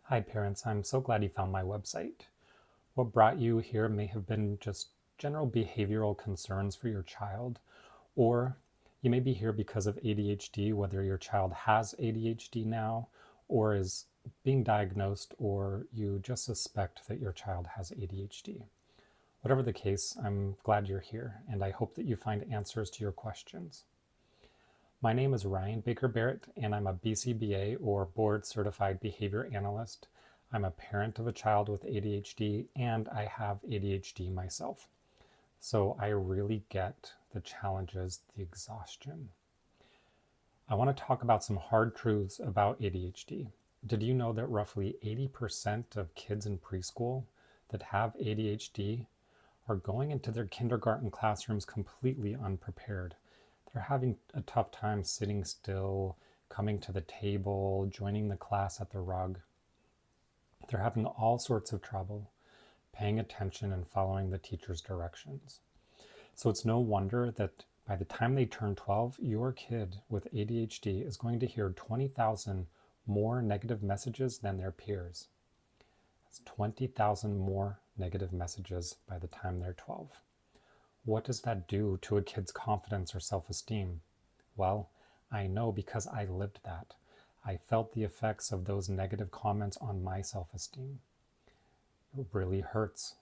Hi parents, I'm so glad you found my website. What brought you here may have been just general behavioral concerns for your child, or you may be here because of ADHD, whether your child has ADHD now or is being diagnosed, or you just suspect that your child has ADHD. Whatever the case, I'm glad you're here, and I hope that you find answers to your questions. My name is Ryan Baker Barrett, and I'm a BCBA or Board Certified Behavior Analyst. I'm a parent of a child with ADHD, and I have ADHD myself. So I really get the challenges, the exhaustion. I want to talk about some hard truths about ADHD. Did you know that roughly 80% of kids in preschool that have ADHD are going into their kindergarten classrooms completely unprepared? They're having a tough time sitting still, coming to the table, joining the class at the rug. They're having all sorts of trouble paying attention and following the teacher's directions. So it's no wonder that by the time they turn 12, your kid with ADHD is going to hear 20,000 more negative messages than their peers. That's 20,000 more negative messages by the time they're 12. What does that do to a kid's confidence or self-esteem? Well, I know because I lived that. I felt the effects of those negative comments on my self-esteem. It really hurts.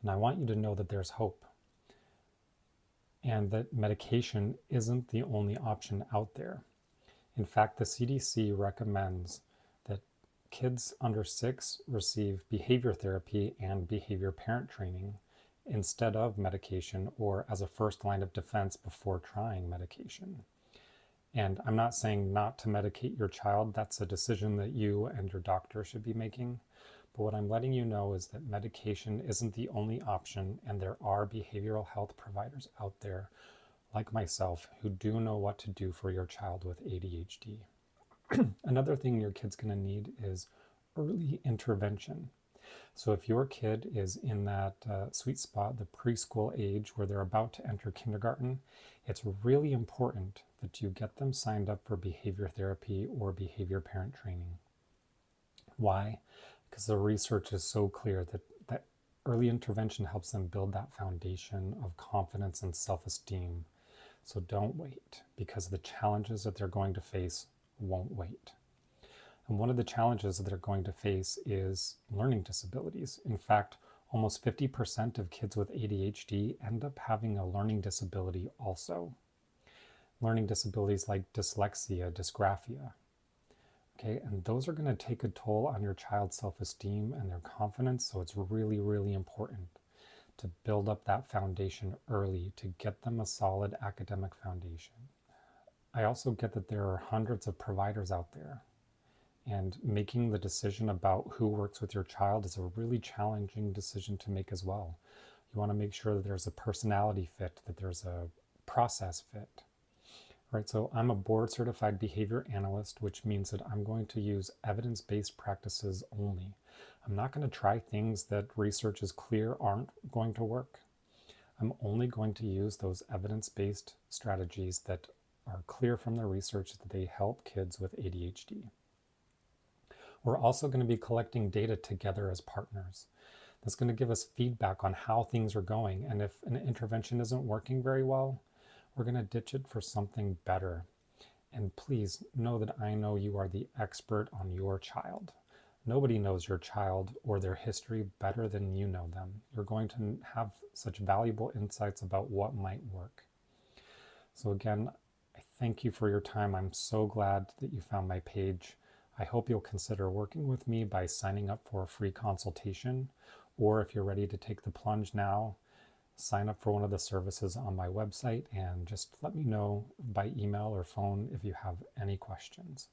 And I want you to know that there's hope and that medication isn't the only option out there. In fact, the CDC recommends that kids under 6 receive behavior therapy and behavior parent training instead of medication, or as a first line of defense before trying medication. And I'm not saying not to medicate your child. That's a decision that you and your doctor should be making. But what I'm letting you know is that medication isn't the only option, and there are behavioral health providers out there, like myself, who do know what to do for your child with ADHD. Another thing your kid's going to need is early intervention. So if your kid is in that sweet spot, the preschool age where they're about to enter kindergarten, it's really important that you get them signed up for behavior therapy or behavior parent training. Why? Because the research is so clear that early intervention helps them build that foundation of confidence and self-esteem. So don't wait, because the challenges that they're going to face won't wait. And one of the challenges that they're going to face is learning disabilities. In fact, almost 50% of kids with ADHD end up having a learning disability also. Learning disabilities like dyslexia, dysgraphia. Okay, and those are going to take a toll on your child's self-esteem and their confidence, so it's really, really important to build up that foundation early to get them a solid academic foundation. I also get that there are hundreds of providers out there, and making the decision about who works with your child is a really challenging decision to make as well. You want to make sure that there's a personality fit, that there's a process fit. Right, so I'm a board certified behavior analyst, which means that I'm going to use evidence-based practices only. I'm not going to try things that research is clear aren't going to work. I'm only going to use those evidence-based strategies that are clear from the research that they help kids with ADHD. We're also going to be collecting data together as partners. That's going to give us feedback on how things are going, and if an intervention isn't working very well, we're going to ditch it for something better. And please know that I know you are the expert on your child. Nobody knows your child or their history better than you know them. You're going to have such valuable insights about what might work. So again, I thank you for your time. I'm so glad that you found my page. I hope you'll consider working with me by signing up for a free consultation, or if you're ready to take the plunge now, sign up for one of the services on my website and just let me know by email or phone if you have any questions.